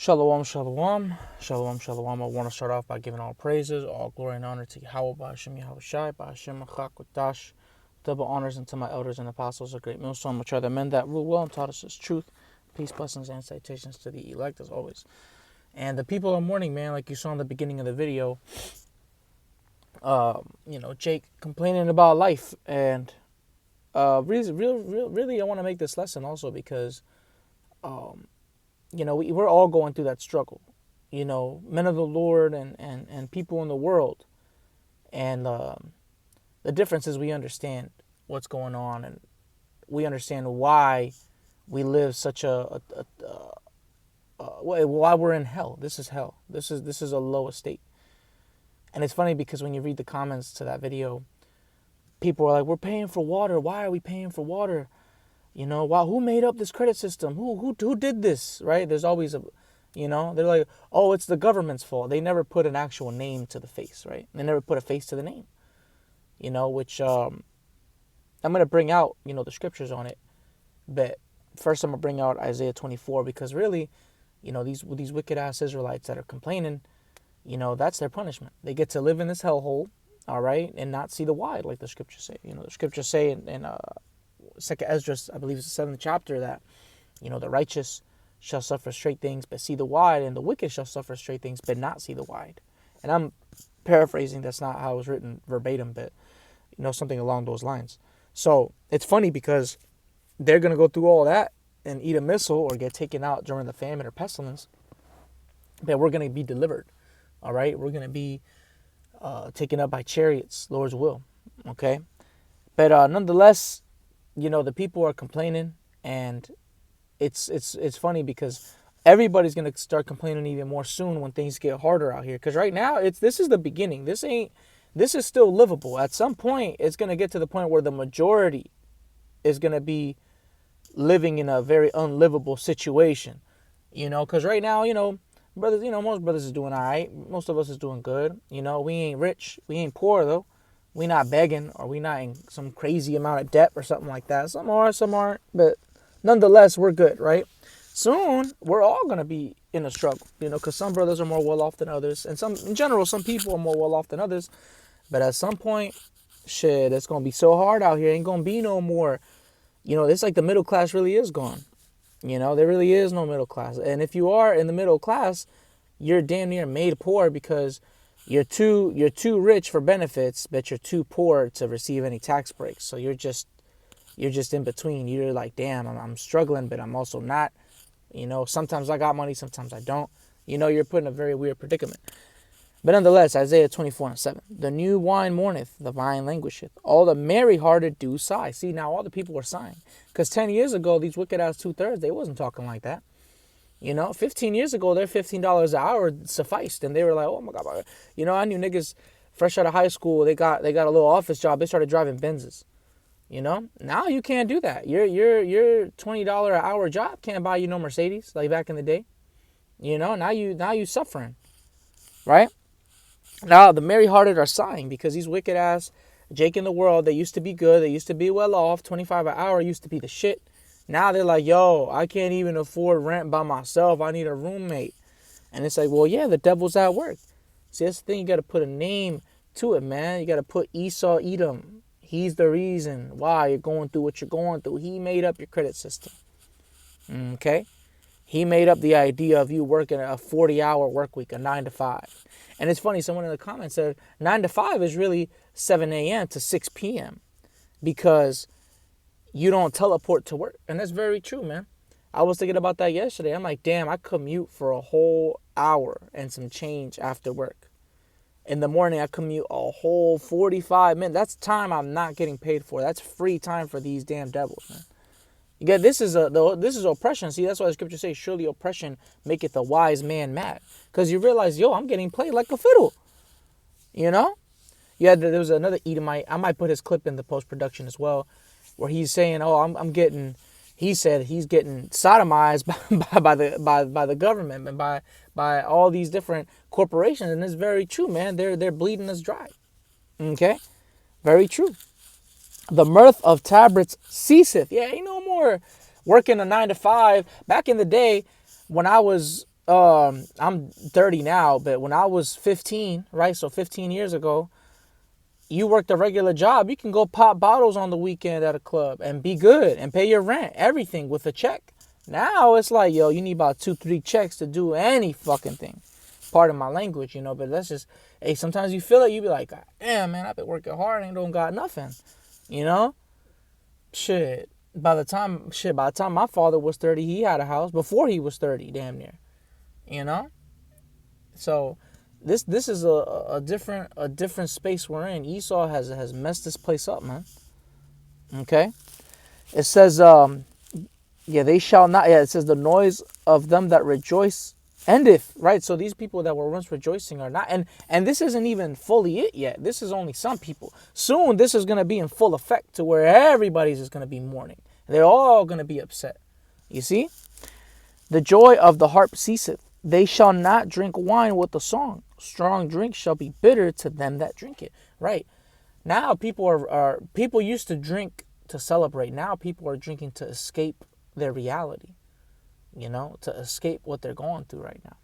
Shalom, shalom, shalom, shalom. I want to start off by giving all praises, all glory and honor to Yahweh, Ba'ashem Yahushai, Ba'ashem Achakodash. Double honors unto my elders and apostles, a great millstone, which are the men that rule well and taught us his truth. Peace, blessings, and citations to the elect, as always. And the people are mourning, man, like you saw in the beginning of the video. Jake complaining about life, and really, I want to make this lesson also because, we're all going through that struggle. Men of the Lord and people in the world, and the difference is we understand what's going on, and we understand why we live such why we're in hell. This is hell. This is a low estate. And it's funny because when you read the comments to that video, people are like, we're paying for water. Why are we paying for water? Who made up this credit system? Who did this, right? There's always they're like, oh, it's the government's fault. They never put an actual name to the face, right? They never put a face to the name, which I'm going to bring out, the scriptures on it. But first I'm going to bring out Isaiah 24 because really, these wicked ass Israelites that are complaining, that's their punishment. They get to live in this hellhole, all right, and not see the wide, like the scriptures say. The scriptures say in Second Esdras, I believe it's the 7th chapter, that, the righteous shall suffer straight things, but see the wide, and the wicked shall suffer straight things, but not see the wide. And I'm paraphrasing, that's not how it was written verbatim, but, something along those lines. So it's funny because they're going to go through all that and eat a missile or get taken out during the famine or pestilence, but we're going to be delivered, all right? We're going to be taken up by chariots, Lord's will, okay? But nonetheless, the people are complaining, and it's funny because everybody's going to start complaining even more soon when things get harder out here. Because right now, this is the beginning. This is still livable. At some point, it's going to get to the point where the majority is going to be living in a very unlivable situation. Because right now, brothers, most brothers is doing all right. Most of us is doing good. We ain't rich. We ain't poor, though. We not begging, or we not in some crazy amount of debt or something like that. Some are, some aren't. But nonetheless, we're good, right? Soon, we're all going to be in a struggle, because some brothers are more well-off than others. And in general, some people are more well-off than others. But at some point, shit, it's going to be so hard out here. Ain't going to be no more. It's like the middle class really is gone. There really is no middle class. And if you are in the middle class, you're damn near made poor because you're too rich for benefits, but you're too poor to receive any tax breaks. So you're just in between. You're like, damn, I'm struggling, but I'm also not. Sometimes I got money, sometimes I don't. You're put in a very weird predicament. But nonetheless, Isaiah 24:7. The new wine mourneth, the vine languisheth. All the merry-hearted do sigh. See, now all the people were sighing. Because 10 years ago, these wicked-ass two-thirds, they wasn't talking like that. 15 years ago, their $15 an hour sufficed. And they were like, oh, my God. I knew niggas fresh out of high school, they got a little office job. They started driving Benzes. Now you can't do that. Your $20 an hour job can't buy you no Mercedes like back in the day. Now you suffering. Right? Now the merry-hearted are sighing because these wicked-ass Jake in the world, they used to be good. They used to be well off. 25 an hour used to be the shit. Now they're like, yo, I can't even afford rent by myself. I need a roommate. And it's like, well, yeah, the devil's at work. See, that's the thing. You got to put a name to it, man. You got to put Esau Edom. He's the reason why you're going through what you're going through. He made up your credit system. Okay? He made up the idea of you working a 40-hour work week, a 9 to 5. And it's funny, someone in the comments said 9 to 5 is really 7 a.m. to 6 p.m. because you don't teleport to work. And that's very true, man. I was thinking about that yesterday. I'm like, damn, I commute for a whole hour and some change after work. In the morning, I commute a whole 45 minutes. That's time I'm not getting paid for. That's free time for these damn devils, man. Yeah, this is oppression. See, that's why the scripture says, surely oppression maketh a wise man mad. Because you realize, yo, I'm getting played like a fiddle. Yeah, there was another Edomite. I might put his clip in the post-production as well, where he's saying, oh, he said he's getting sodomized by the government and by all these different corporations. And it's very true, man. They're bleeding us dry. Okay? Very true. The mirth of tabrets ceaseth. Yeah, ain't no more working a 9 to 5. Back in the day, when I was I'm 30 now, but when I was 15, right? So 15 years ago, you worked a regular job. You can go pop bottles on the weekend at a club and be good and pay your rent, everything with a check. Now it's like, yo, you need about 2, 3 checks to do any fucking thing. Pardon my language, but that's just, hey, sometimes you feel it. You be like, God damn, man, I've been working hard and don't got nothing, you know? Shit. By the time my father was 30, he had a house before he was 30, damn near, you know? So this is a different space we're in. Esau has messed this place up, man. Okay? It says, they shall not, it says the noise of them that rejoice endeth, right? So these people that were once rejoicing are not, and this isn't even fully it yet. This is only some people. Soon this is going to be in full effect to where everybody's just going to be mourning. They're all going to be upset. You see? The joy of the harp ceaseth. They shall not drink wine with a song. Strong drink shall be bitter to them that drink it. Right? Now people used to drink to celebrate. Now people are drinking to escape their reality. To escape what they're going through right now.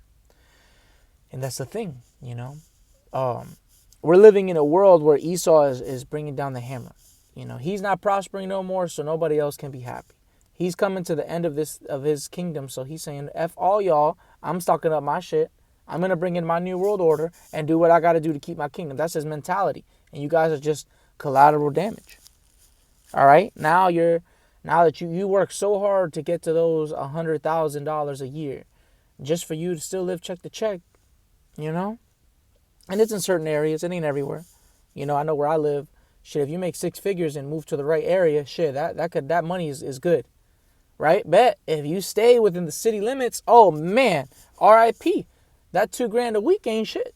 And that's the thing, We're living in a world where Esau is bringing down the hammer. He's not prospering no more, so nobody else can be happy. He's coming to the end of his kingdom, so he's saying, F all y'all, I'm stocking up my shit. I'm going to bring in my new world order and do what I got to do to keep my kingdom. That's his mentality. And you guys are just collateral damage. All right? Now that you work so hard to get to those $100,000 a year, just for you to still live check to check, And it's in certain areas. It ain't everywhere. I know where I live. Shit, if you make 6 figures and move to the right area, shit, that money is good, right? Bet if you stay within the city limits, oh man, R.I.P. That $2,000 a week ain't shit.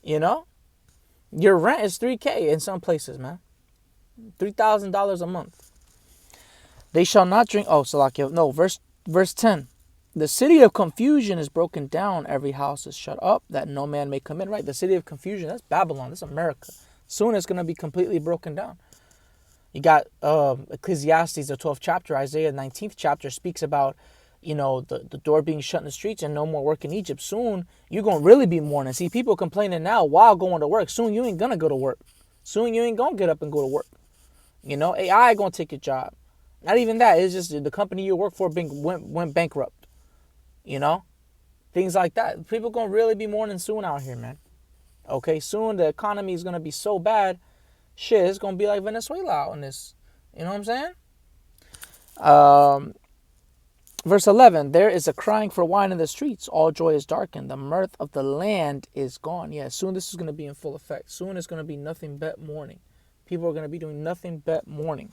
Your rent is $3,000 in some places, man. $3,000 a month. They shall not drink. Oh, Salakia. No, verse 10. The city of confusion is broken down. Every house is shut up that no man may come in. Right? The city of confusion, that's Babylon. That's America. Soon it's going to be completely broken down. You got Ecclesiastes, the 12th chapter. Isaiah, 19th chapter speaks about, the door being shut in the streets and no more work in Egypt. Soon you're going to really be mourning. See, people complaining now while going to work. Soon you ain't going to go to work. Soon you ain't going to get up and go to work. AI going to take your job. Not even that. It's just the company you work for went bankrupt. Things like that. People going to really be mourning soon out here, man. Okay, soon the economy is going to be so bad. Shit, it's going to be like Venezuela out in this. You know what I'm saying? Verse 11. There is a crying for wine in the streets. All joy is darkened. The mirth of the land is gone. Yeah, soon this is going to be in full effect. Soon it's going to be nothing but mourning. People are going to be doing nothing but mourning.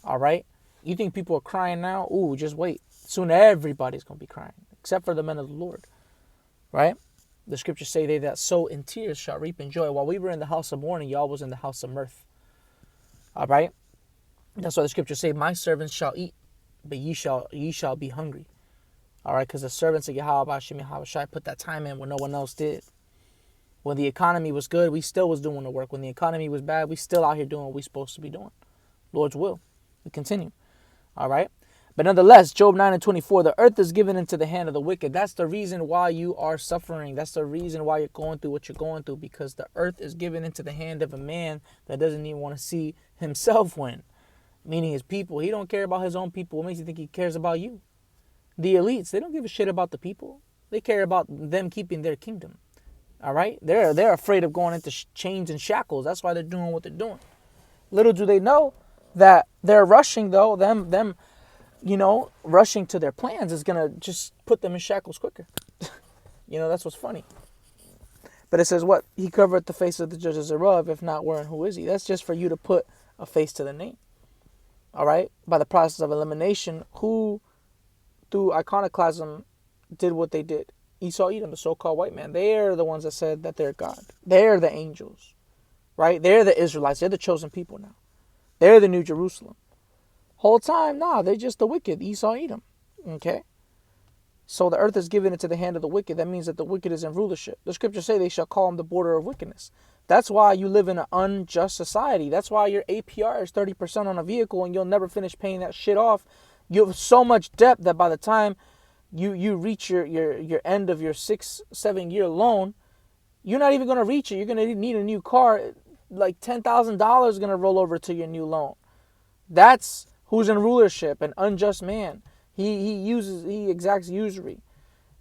All right? You think people are crying now? Ooh, just wait. Soon everybody's going to be crying, except for the men of the Lord. Right? The scriptures say they that sow in tears shall reap in joy. While we were in the house of mourning, y'all was in the house of mirth. All right? That's why the scriptures say, my servants shall eat, but ye shall be hungry. All right? Because the servants of Yahweh Hashem Yahweh Shai put that time in when no one else did. When the economy was good, we still was doing the work. When the economy was bad, we still out here doing what we supposed to be doing. Lord's will. We continue. All right. But nonetheless, Job 9:24, the earth is given into the hand of the wicked. That's the reason why you are suffering. That's the reason why you're going through what you're going through, because the earth is given into the hand of a man that doesn't even want to see himself win, meaning his people. He don't care about his own people. What makes you think he cares about you? The elites, they don't give a shit about the people. They care about them keeping their kingdom. All right. They're afraid of going into chains and shackles. That's why they're doing what they're doing. Little do they know that they're rushing, though, them rushing to their plans is going to just put them in shackles quicker. That's what's funny. But it says what? He covered the face of the judges thereof, if not wherein, who is he? That's just for you to put a face to the name. All right? By the process of elimination, who, through iconoclasm, did what they did? Esau, Edom, the so-called white man. They're the ones that said that they're God. They're the angels. Right? They're the Israelites. They're the chosen people now. They're the New Jerusalem. Whole time, they're just the wicked, Esau, Edom. Okay? So the earth is given into the hand of the wicked. That means that the wicked is in rulership. The scriptures say they shall call him the border of wickedness. That's why you live in an unjust society. That's why your APR is 30% on a vehicle and you'll never finish paying that shit off. You have so much debt that by the time you reach your end of your 6-7 year loan, you're not even going to reach it. You're going to need a new car. Like $10,000 is going to roll over to your new loan. That's who's in rulership, an unjust man. He exacts usury.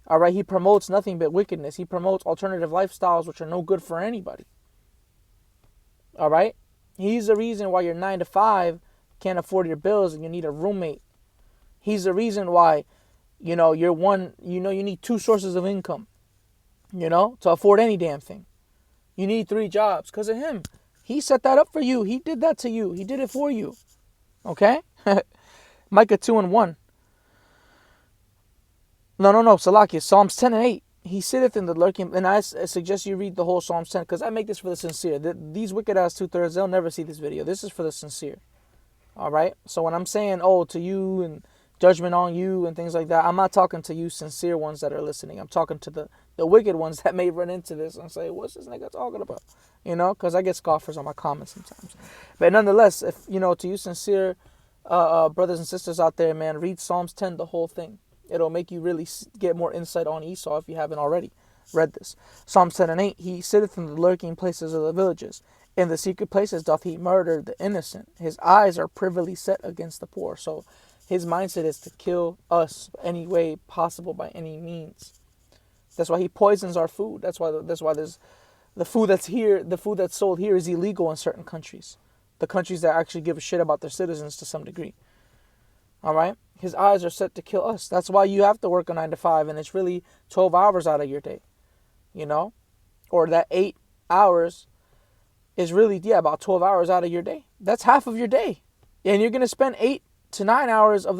All right, he promotes nothing but wickedness. He promotes alternative lifestyles which are no good for anybody. All right, he's the reason why you're 9 to 5 can't afford your bills and you need a roommate. He's the reason why, you need 2 sources of income, to afford any damn thing. You need 3 jobs because of him. He set that up for you. He did that to you. He did it for you. Okay? Micah 2:1. No. Salakia. Psalms 10:8. He sitteth in the lurking. And I suggest you read the whole Psalms 10 because I make this for the sincere. These wicked ass 2/3, they'll never see this video. This is for the sincere. All right? So when I'm saying, to you and judgment on you and things like that, I'm not talking to you sincere ones that are listening. I'm talking to the wicked ones that may run into this and say, what's this nigga talking about? Because I get scoffers on my comments sometimes. But nonetheless, if, to you sincere brothers and sisters out there, man, read Psalms 10, the whole thing. It'll make you really get more insight on Esau if you haven't already read this. Psalms 10:8, he sitteth in the lurking places of the villages. In the secret places doth he murder the innocent. His eyes are privily set against the poor. So his mindset is to kill us any way possible by any means. That's why he poisons our food. That's why there's the food that's here, the food that's sold here is illegal in certain countries. The countries that actually give a shit about their citizens to some degree. All right? His eyes are set to kill us. That's why you have to work a 9 to 5 and it's really 12 hours out of your day. Or that 8 hours is really, about 12 hours out of your day. That's half of your day. And you're going to spend 8 to 9 hours of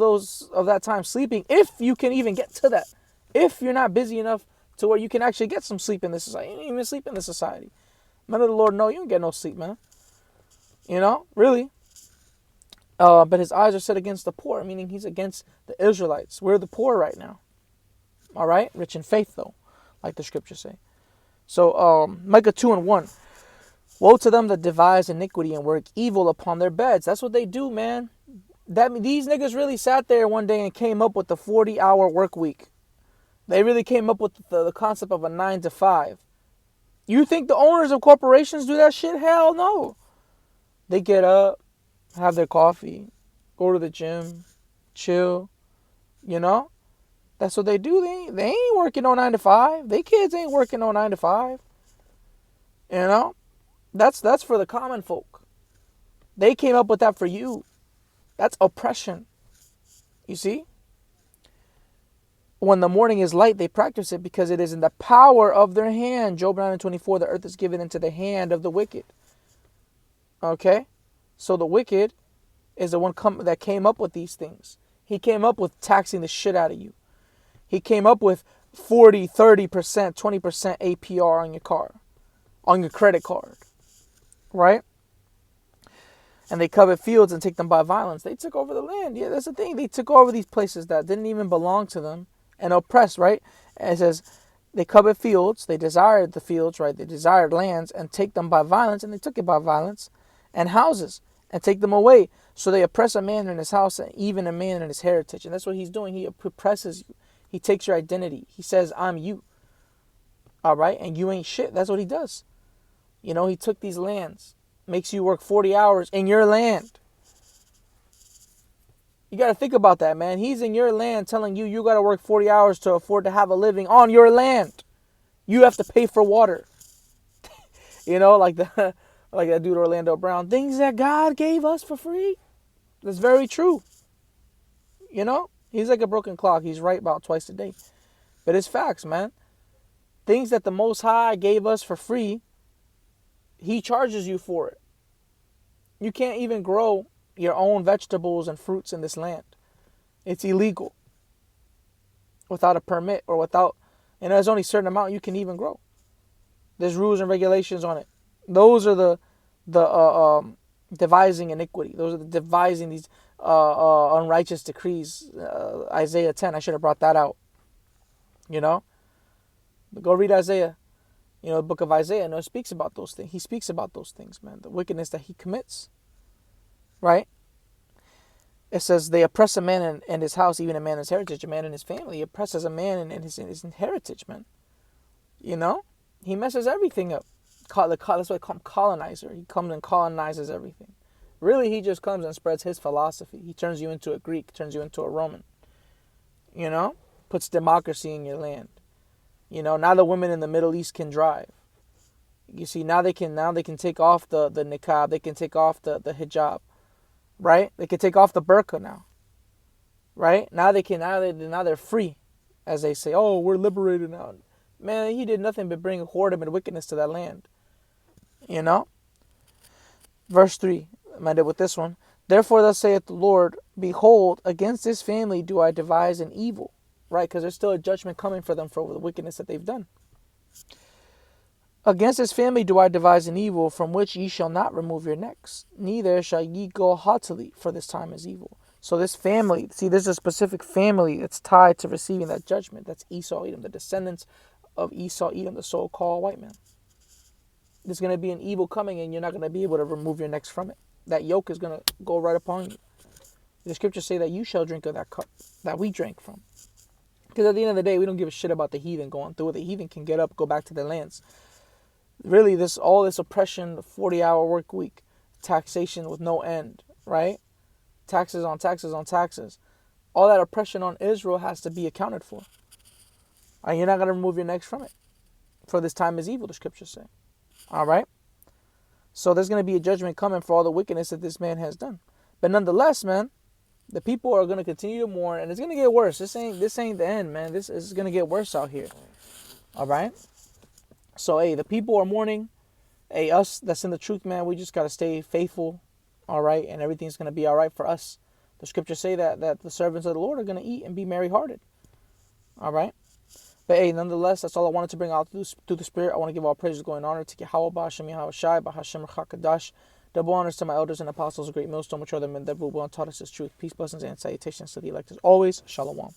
that time sleeping, if you can even get to that. If you're not busy enough to where you can actually get some sleep in this society. You don't even sleep in this society. Man of the Lord, no, you don't get no sleep, man. Really. But his eyes are set against the poor, meaning he's against the Israelites. We're the poor right now. All right? Rich in faith, though, like the scriptures say. So, Micah 2:1. Woe to them that devise iniquity and work evil upon their beds. That's what they do, man. These niggas really sat there one day and came up with the 40-hour work week. They really came up with the concept of a 9 to 5. You think the owners of corporations do that shit? Hell no. They get up, have their coffee, go to the gym, chill, That's what they do. They ain't working on 9 to 5. They kids ain't working on 9 to 5. That's for the common folk. They came up with that for you. That's oppression. You see? When the morning is light, they practice it because it is in the power of their hand. Job 9:24, the earth is given into the hand of the wicked. Okay? So the wicked is the one that came up with these things. He came up with taxing the shit out of you. He came up with 40, 30%, 20% APR on your car, on your credit card. Right? And they covet fields and take them by violence. They took over the land. Yeah, that's the thing. They took over these places that didn't even belong to them and oppressed, right? And it says they covet fields. They desired the fields, right? They desired lands and take them by violence. And they took it by violence. And houses and take them away. So they oppress a man in his house and even a man in his heritage. And that's what he's doing. He oppresses you. He takes your identity. He says, I'm you. All right? And you ain't shit. That's what he does. He took these lands. Makes you work 40 hours in your land. You got to think about that, man. He's in your land telling you got to work 40 hours to afford to have a living on your land. You have to pay for water. Like that dude Orlando Brown. Things that God gave us for free. That's very true. He's like a broken clock. He's right about twice a day. But it's facts, man. Things that the Most High gave us for free, He charges you for it. You can't even grow your own vegetables and fruits in this land. It's illegal. Without a permit or without, there's only a certain amount you can even grow. There's rules and regulations on it. Those are the devising iniquity. Those are the devising these unrighteous decrees. Isaiah 10, I should have brought that out. But go read Isaiah. The book of Isaiah, it speaks about those things. He speaks about those things, man. The wickedness that he commits. Right? It says they oppress a man in his house, even a man in his heritage, a man in his family. He oppresses a man in his heritage, man. You know? He messes everything up. That's why I call him colonizer. He comes and colonizes everything. Really, he just comes and spreads his philosophy. He turns you into a Greek, turns you into a Roman. You know? Puts democracy in your land. You know, now the women in the Middle East can drive. You see, now they can take off the niqab, they can take off the hijab, right? They can take off the burqa now, right? Now they're free, as they say. Oh, we're liberated now. Man, he did nothing but bring whoredom and wickedness to that land. You know? Verse 3, I'm ended with this one. Therefore thus saith the Lord, behold, against this family do I devise an evil. Right? Because there's still a judgment coming for them for the wickedness that they've done. Against this family do I devise an evil, from which ye shall not remove your necks, neither shall ye go haughtily, for this time is evil. So this family, see, there's a specific family that's tied to receiving that judgment. That's Esau, Edom, the descendants of Esau, Edom, the so-called white man. There's going to be an evil coming, and you're not going to be able to remove your necks from it. That yoke is going to go right upon you. The scriptures say that you shall drink of that cup that we drank from. Because at the end of the day, we don't give a shit about the heathen going through it. The heathen can get up, go back to their lands. Really, all this oppression, 40-hour work week, taxation with no end, right? Taxes on taxes on taxes. All that oppression on Israel has to be accounted for. And you're not going to remove your necks from it. For this time is evil, the scriptures say. All right? So there's going to be a judgment coming for all the wickedness that this man has done. But nonetheless, man, the people are going to continue to mourn, and it's going to get worse. This ain't the end, man. This is going to get worse out here. All right? So, hey, the people are mourning. Hey, us that's in the truth, man, we just got to stay faithful, all right? And everything's going to be all right for us. The scriptures say that the servants of the Lord are going to eat and be merry-hearted, all right? But, hey, nonetheless, that's all I wanted to bring out through the Spirit. I want to give all praises, glory, and honor to Yahweh, Ba'Hashem, Yahweh Shai, Ba'Hashem, Chakadash. Double honors to my elders and apostles, a great millstone, which are the men that will taught us his truth. Peace, blessings, and salutations to the elect as always. Shalom.